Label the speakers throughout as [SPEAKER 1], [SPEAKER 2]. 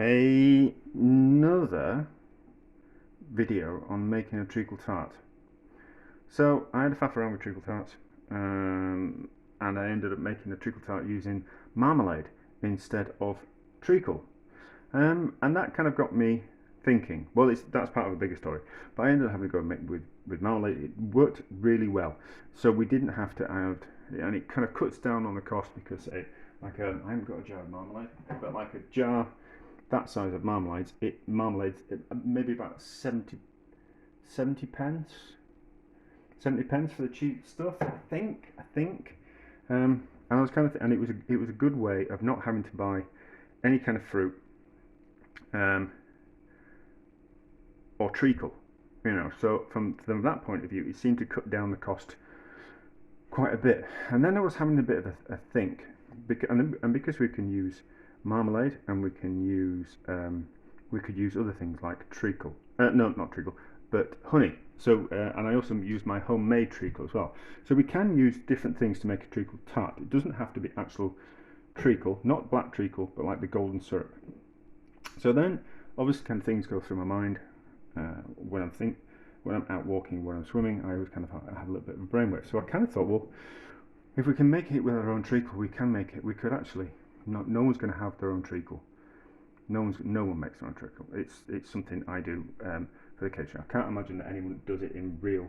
[SPEAKER 1] Another video on making a treacle tart. So I had a faff around with treacle tarts, and I ended up making a treacle tart using marmalade instead of treacle, and that kind of got me thinking. Well, that's part of a bigger story, but I ended up having to go and make with marmalade. It worked really well, so we didn't have to add, and it kind of cuts down on the cost because I haven't got a jar of marmalade, but like a jar that size of marmalades, maybe about 70 pence. 70 pence for the cheap stuff, I think. And I was and it was a good way of not having to buy any kind of fruit, or treacle, So from that point of view, it seemed to cut down the cost quite a bit. And then I was having a bit of a think, because we can use marmalade, and we could use other things like treacle. No, not treacle, but honey. So and I also use my homemade treacle as well. So we can use different things to make a treacle tart. It doesn't have to be actual treacle, not black treacle, but like the golden syrup. So then, obviously, kind of things go through my mind when I'm out walking, when I'm swimming. I always kind of have a little bit of a brainwave. So I kind of thought, well, if we can make it with our own treacle, we can make it. We could actually. No one's going to have their own treacle. No one makes their own treacle. It's something I do for the occasion. I can't imagine that anyone does it in real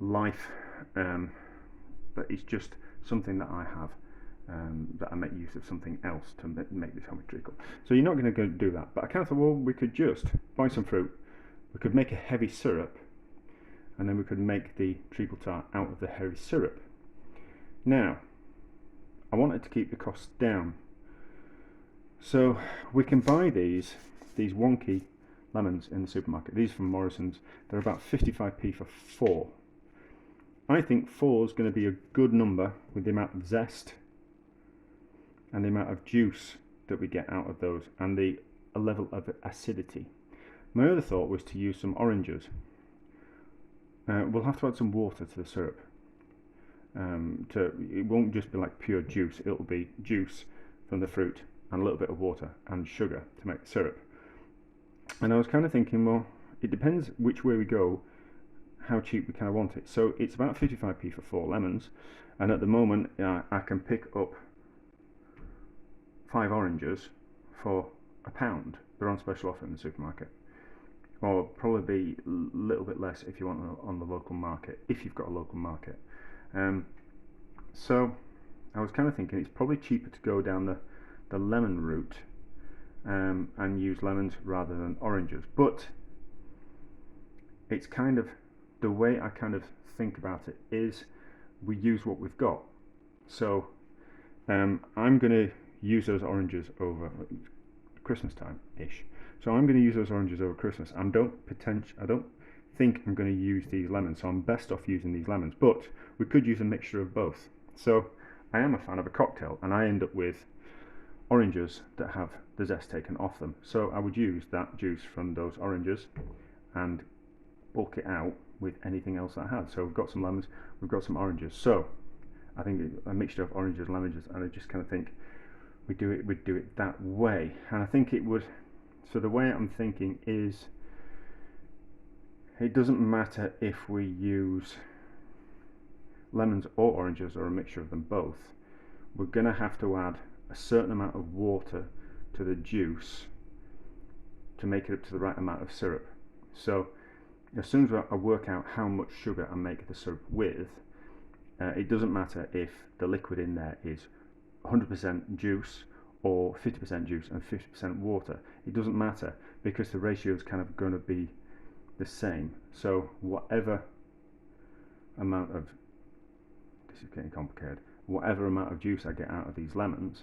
[SPEAKER 1] life, but it's just something that I have, that I make use of something else to make this homemade treacle. So you're not going to go do that. But I kind of thought, well, we could just buy some fruit. We could make a heavy syrup, and then we could make the treacle tart out of the heavy syrup. Now, I wanted to keep the costs down. So we can buy these wonky lemons in the supermarket. These from Morrison's. They're about 55p for 4. I think 4 is going to be a good number with the amount of zest and the amount of juice that we get out of those, and a level of acidity. My other thought was to use some oranges. We'll have to add some water to the syrup. It won't just be like pure juice. It'll be juice from the fruit and a little bit of water and sugar to make the syrup. And I was kind of thinking, well, it depends which way we go, how cheap we kind of want it. So it's about 55p for 4 lemons, and at the moment I can pick up 5 oranges for £1. They're on special offer in the supermarket, or probably be a little bit less if you want on the local market, if you've got a local market. So I was kind of thinking it's probably cheaper to go down the lemon route, and use lemons rather than oranges. But it's kind of the way I kind of think about it is we use what we've got. So I'm going to use those oranges over Christmas time ish. So I'm going to use those oranges over Christmas. I don't think I'm going to use these lemons, so I'm best off using these lemons. But we could use a mixture of both. So I am a fan of a cocktail, and I end up with oranges that have the zest taken off them. So I would use that juice from those oranges and bulk it out with anything else I had. So we've got some lemons, we've got some oranges. So I think a mixture of oranges and lemons, and I just kind of think we'd do it that way. And I think it would. So the way I'm thinking is, it doesn't matter if we use lemons or oranges or a mixture of them both. We're going to have to add a certain amount of water to the juice to make it up to the right amount of syrup. So as soon as I work out how much sugar I make the syrup with, it doesn't matter if the liquid in there is 100% juice or 50% juice and 50% water. It doesn't matter, because the ratio is kind of going to be the same. So whatever amount of, this is getting complicated, whatever amount of juice I get out of these lemons,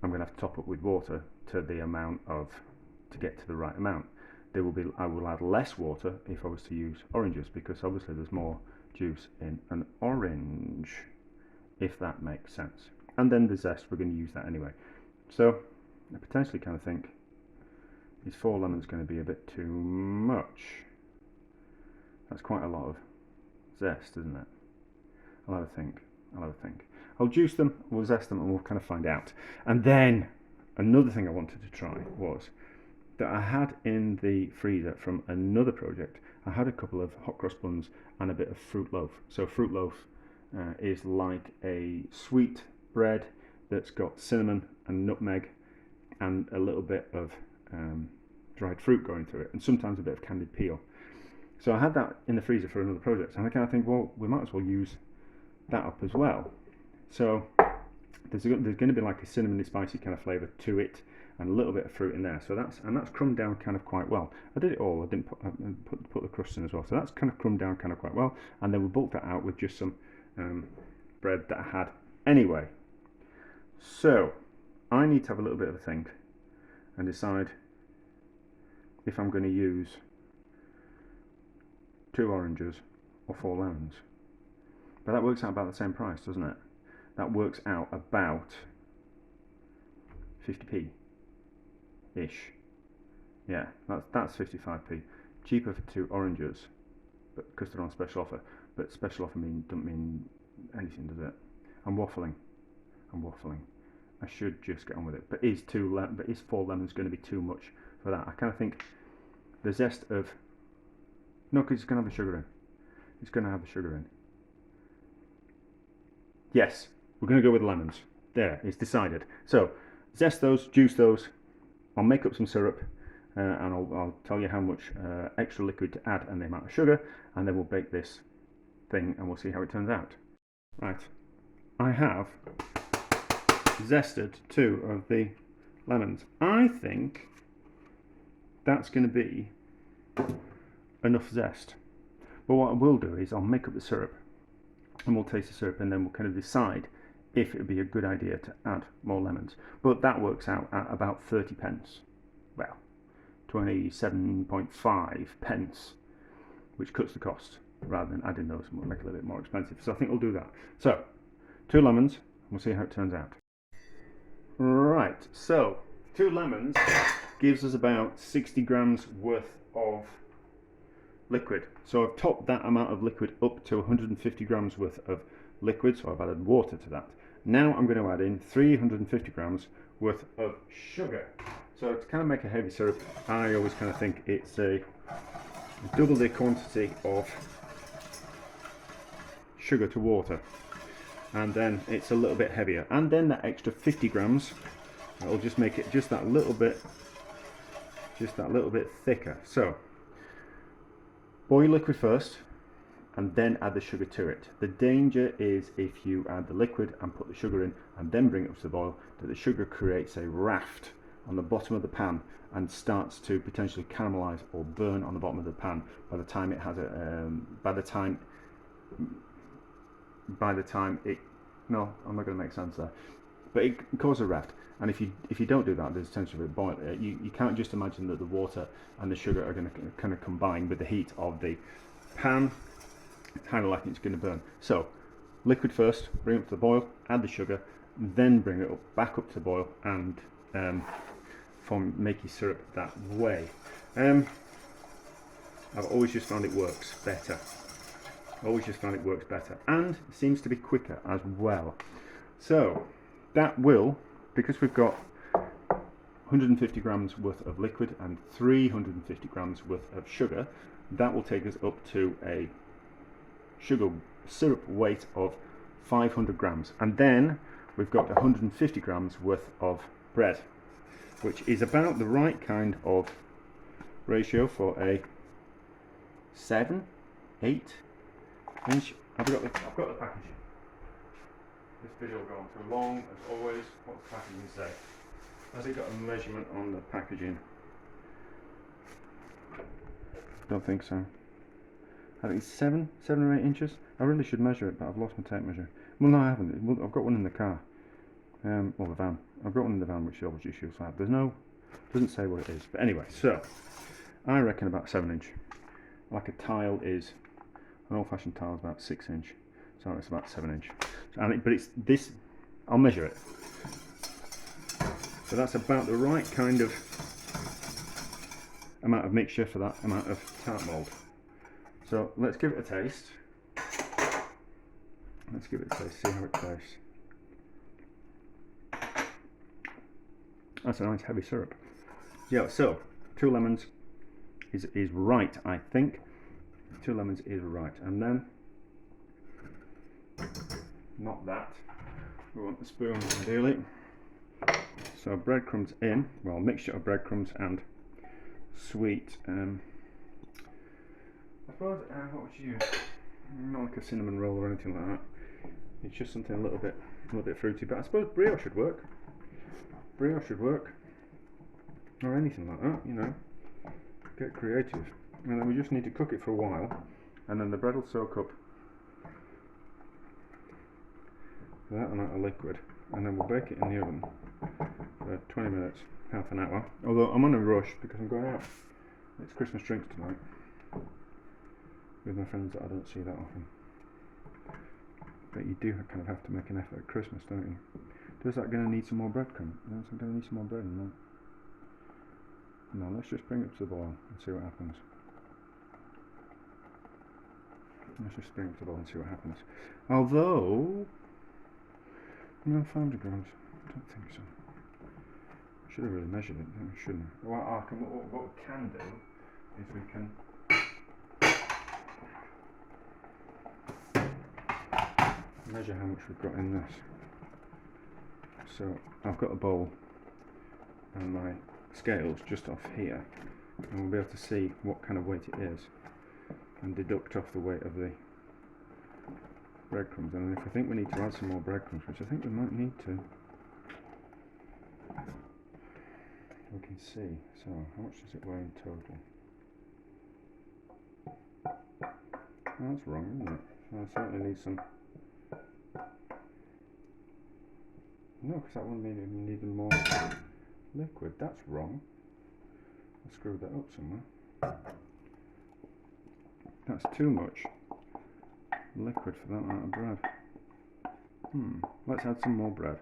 [SPEAKER 1] I'm going to have to top up with water to the amount to get to the right amount. I will add less water if I was to use oranges, because obviously there's more juice in an orange, if that makes sense. And then the zest, we're going to use that anyway. So I potentially kind of think, is 4 lemons going to be a bit too much? That's quite a lot of zest, isn't it? I'll have a think. I'll juice them, we'll zest them, and we'll kind of find out. And then another thing I wanted to try was that I had in the freezer from another project. I had a couple of hot cross buns and a bit of fruit loaf. So fruit loaf is like a sweet bread that's got cinnamon and nutmeg and a little bit of dried fruit going through it, and sometimes a bit of candied peel. So I had that in the freezer for another project, and I kind of think, well, we might as well use that up as well. So there's going to be like a cinnamony spicy kind of flavour to it, and a little bit of fruit in there. So that's crumbed down kind of quite well. I did it all. I didn't put the crust in as well. So that's kind of crumbed down kind of quite well. And then we'll bulk that out with just some bread that I had anyway. So I need to have a little bit of a think and decide if I'm going to use 2 oranges or 4 lemons. But that works out about the same price, doesn't it? That works out about 50p ish. Yeah, that's 55p. Cheaper for 2 oranges, but because they're on special offer. But special offer doesn't mean anything, does it? I'm waffling. I should just get on with it. But is 4 lemons going to be too much for that? I kind of think the zest of no, because it's going to have the sugar in. It's going to have the sugar in. Yes, we're going to go with lemons. There, it's decided. So zest those, juice those. I'll make up some syrup, and I'll tell you how much extra liquid to add and the amount of sugar, and then we'll bake this thing and we'll see how it turns out. Right, I have zested 2 of the lemons. I think that's going to be enough zest. But what I will do is I'll make up the syrup and we'll taste the syrup, and then we'll kind of decide if it would be a good idea to add more lemons. But that works out at about 30 pence. Well, 27.5 pence, which cuts the cost rather than adding those and will make it a little bit more expensive. So I think we'll do that. So 2 lemons, we'll see how it turns out. Right, so 2 lemons gives us about 60 grams worth of liquid. So I've topped that amount of liquid up to 150 grams worth of liquid, so I've added water to that. Now I'm going to add in 350 grams worth of sugar. So to kind of make a heavy syrup, I always kind of think it's a double the quantity of sugar to water, and then it's a little bit heavier, and then that extra 50 grams will just make it just that little bit thicker. So boil liquid first and then add the sugar to it. The danger is if you add the liquid and put the sugar in and then bring it up to the boil, that the sugar creates a raft on the bottom of the pan and starts to potentially caramelize or burn on the bottom of the pan by the time it has a no, I'm not going to make sense there, but it causes a raft. And if you don't do that, there's potential of boil. You can't just imagine that the water and the sugar are going to kind of combine with the heat of the pan. It's kind of like it's going to burn. So liquid first, bring it up to the boil, add the sugar, then bring it back up to the boil, and make your syrup that way. I've always just found it works better. And it seems to be quicker as well. So that will, because we've got 150 grams worth of liquid and 350 grams worth of sugar, that will take us up to a sugar syrup weight of 500 grams. And then we've got 150 grams worth of bread, which is about the right kind of ratio for a 7-8 inch. I've got the packaging. This video will go on too long, as always. What's the packaging say? Has it got a measurement on the packaging? Don't think so. I think it's 7 or 8 inches. I really should measure it, but I've lost my tape measure. Well, no, I haven't. Well, I've got one in the car. Well, the van. I've got one in the van, which obviously shoots flat. Doesn't say what it is. But anyway, so I reckon about 7 inch. Like a tile is, an old-fashioned tile is about 6 inch. So it's about 7 inch. But it's this. I'll measure it. So that's about the right kind of amount of mixture for that amount of tart mould. So let's give it a taste. See how it tastes. That's a nice heavy syrup. Yeah, so 2 lemons is right, I think. 2 lemons is right. And then, not that, we want the spoon ideally. So breadcrumbs in, well, mixture of breadcrumbs and sweet, I suppose, what would you use? Not like a cinnamon roll or anything like that. It's just something a little bit fruity, but I suppose brioche should work. Brioche should work. Or anything like that, you know. Get creative. And then we just need to cook it for a while, and then the bread will soak up that amount of liquid, and then we'll bake it in the oven for 20 minutes, half an hour. Although I'm on a rush because I'm going out. It's Christmas drinks tonight with my friends that I don't see that often. But you do kind of have to make an effort at Christmas, don't you? Does that going to need some more breadcrumb? Is that going to need some more bread in that? No, let's just bring it up to the boil and see what happens. Let's just bring it up to the boil and see what happens. Although, 500 grams, I don't think so. I should have really measured it, shouldn't I? Well, what we can do is we can measure how much we've got in this. So I've got a bowl and my scales just off here, and we'll be able to see what kind of weight it is and deduct off the weight of the breadcrumbs. And if I think we need to add some more breadcrumbs, which I think we might need to, we can see. So how much does it weigh in total? Oh, that's wrong, isn't it? So I certainly need some. No, because that one needed more liquid. That's wrong. I screwed that up somewhere. That's too much liquid for that amount of bread. Let's add some more bread.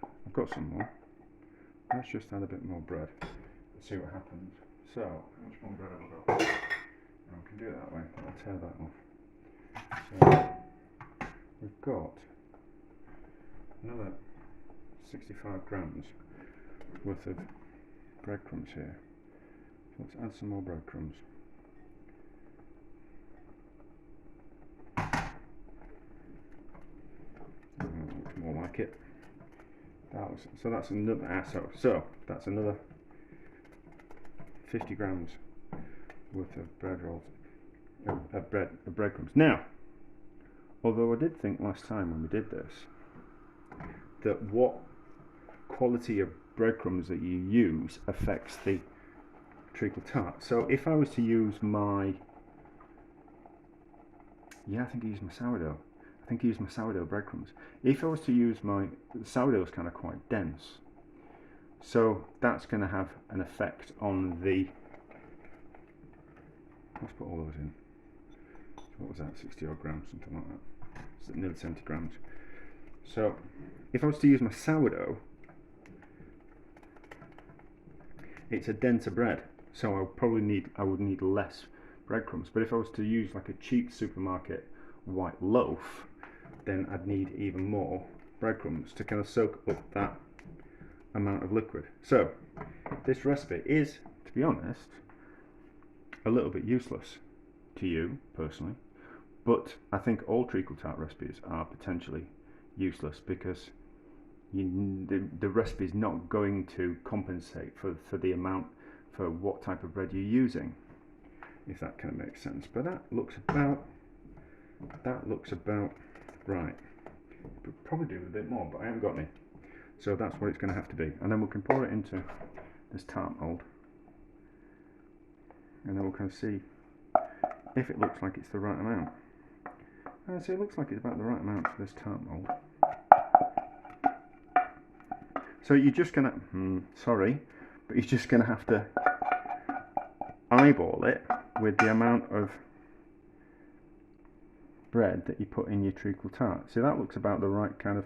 [SPEAKER 1] I've got some more. Let's just add a bit more bread and see what happens. So, how much more bread have I got? Oh, we can do it that way. I'll tear that off. So, we've got another 65 grams worth of breadcrumbs here. So let's add some more breadcrumbs. Looks more like it. So that's another so that's another 50 grams worth of bread rolls, of breadcrumbs. Now, although I did think last time when we did this that what quality of breadcrumbs that you use affects the treacle tart. So if I was to use my, I think I used my sourdough. I think I used my sourdough breadcrumbs. If I was to use my sourdough, is kind of quite dense, so that's going to have an effect on the. Let's put all those in. What was that? 60 odd grams, something like that. It's nearly 70 grams. So if I was to use my sourdough, it's a denser bread, so I would need less breadcrumbs. But if I was to use like a cheap supermarket white loaf, then I'd need even more breadcrumbs to kind of soak up that amount of liquid. So this recipe is, to be honest, a little bit useless to you personally, but I think all treacle tart recipes are potentially useless because the recipe is not going to compensate for the amount, for what type of bread you're using, if that kind of makes sense. But that looks about right. We'll probably do a bit more, but I haven't got any, so that's what it's going to have to be. And then we can pour it into this tart mold, and then we'll kind of see if it looks like it's the right amount. So it looks like it's about the right amount for this tart mold. So you're just gonna, sorry, but you're just gonna have to eyeball it with the amount of bread that you put in your treacle tart. See, that looks about the right kind of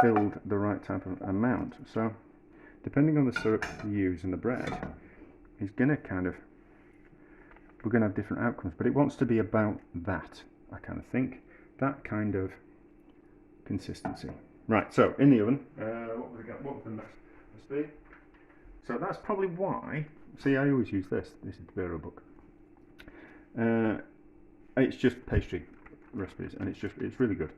[SPEAKER 1] filled, the right type of amount. So depending on the syrup you use and the bread, is gonna kind of, we're gonna have different outcomes, but it wants to be about that, I kind of think, that kind of consistency. Right, so in the oven, what was the recipe. So that's probably why. See, I always use this. This is the Bureau book. It's just pastry recipes, and it's really good.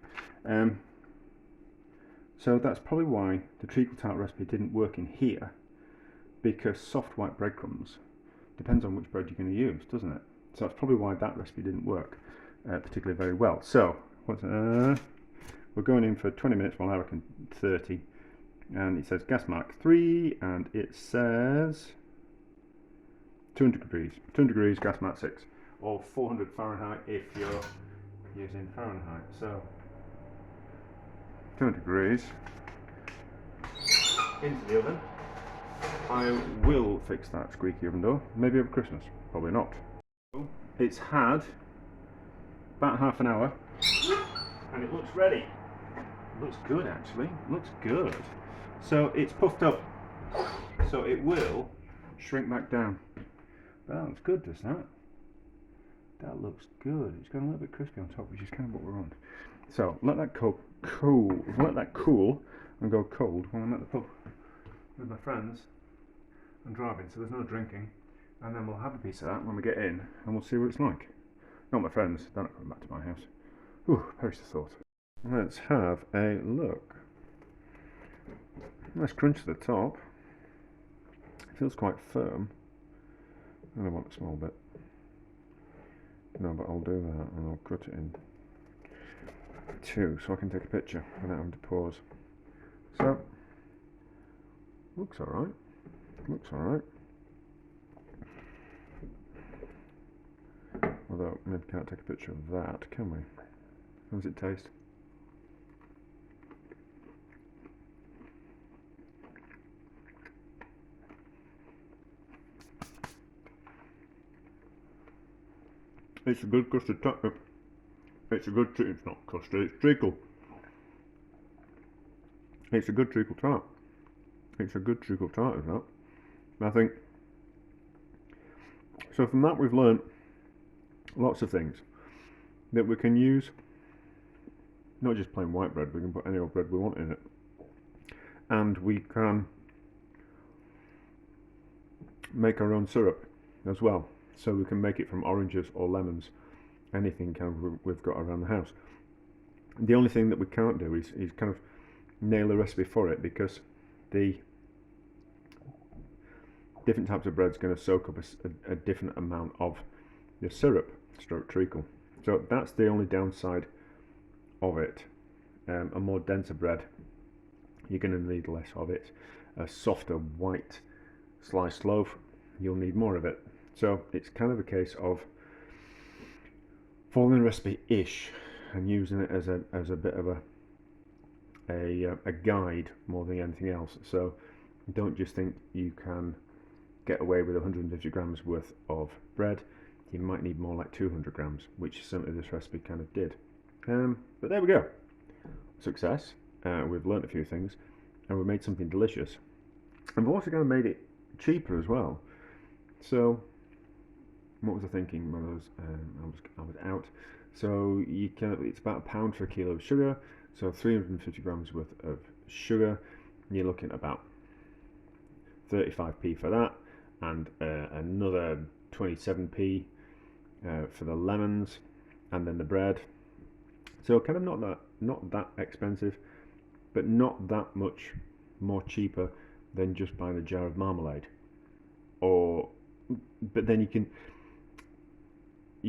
[SPEAKER 1] So that's probably why the Treacle Tart recipe didn't work in here, because soft white breadcrumbs depends on which bread you're going to use, doesn't it? So that's probably why that recipe didn't work particularly very well. So we're going in for 20 minutes, well I reckon 30, and it says gas mark 3, and it says 200 degrees, gas mark 6, or 400 Fahrenheit if you're using Fahrenheit. So 200 degrees into the oven. I will fix that squeaky oven door, maybe over Christmas, probably not. It's had about half an hour and it looks ready. It looks good actually, it looks good. So it's puffed up, so it will shrink back down. That looks good, does that? That looks good. It's got a little bit crispy on top, which is kind of what we're on. So let that cool, and go cold when I'm at the pub with my friends and driving, so there's no drinking, and then we'll have a piece of that when we get in and we'll see what it's like. Not my friends, they're not coming back to my house. Ooh, perish the thought. Let's have a look. Nice crunch to the top. It feels quite firm. I don't want a small bit. No, but I'll do that and I'll cut it in two so I can take a picture without having to pause. So, looks alright. Looks alright. Although, maybe can't take a picture of that, can we? How does it taste? It's a good custard tart. It's a good, it's not custard, it's treacle. It's a good treacle tart. It's a good treacle tart, is that? I think, so from that we've learnt lots of things that we can use, not just plain white bread, we can put any old bread we want in it. And we can make our own syrup as well. So we can make it from oranges or lemons, anything kind of we've got around the house. The only thing that we can't do is kind of nail a recipe for it, because the different types of bread's going to soak up a different amount of the syrup stroke treacle. So that's the only downside of it. A more denser bread, you're going to need less of it. A softer white sliced loaf, you'll need more of it. So it's kind of a case of following the recipe-ish and using it as a bit of a guide more than anything else. So don't just think you can get away with 150 grams worth of bread. You might need more like 200 grams, which certainly this recipe kind of did. But there we go. Success. We've learnt a few things, and we've made something delicious. And we've also kind of made it cheaper as well. So what was I thinking when I was out? So it's about £1 for a kilo of sugar. So 350 grams worth of sugar. You're looking at about 35p for that, and another 27p for the lemons, and then the bread. So kind of not that expensive, but not that much more cheaper than just buying a jar of marmalade. But then you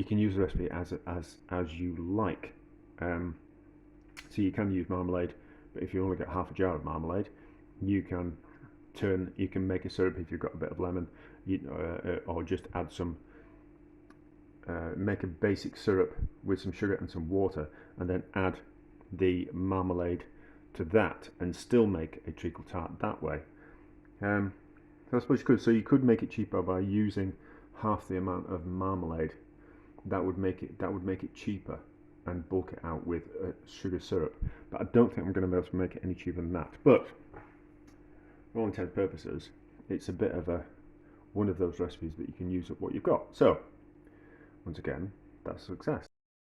[SPEAKER 1] can use the recipe as you like. So you can use marmalade, but if you only get half a jar of marmalade, you can make a syrup if you've got a bit of lemon, or just add some. Make a basic syrup with some sugar and some water, and then add the marmalade to that, and still make a treacle tart that way. So I suppose you could. So you could make it cheaper by using half the amount of marmalade. That would make it cheaper and bulk it out with sugar syrup. But I don't think I'm going to be able to make it any cheaper than that. But for all intents and purposes, it's a bit of one of those recipes that you can use up what you've got. So once again, that's a success.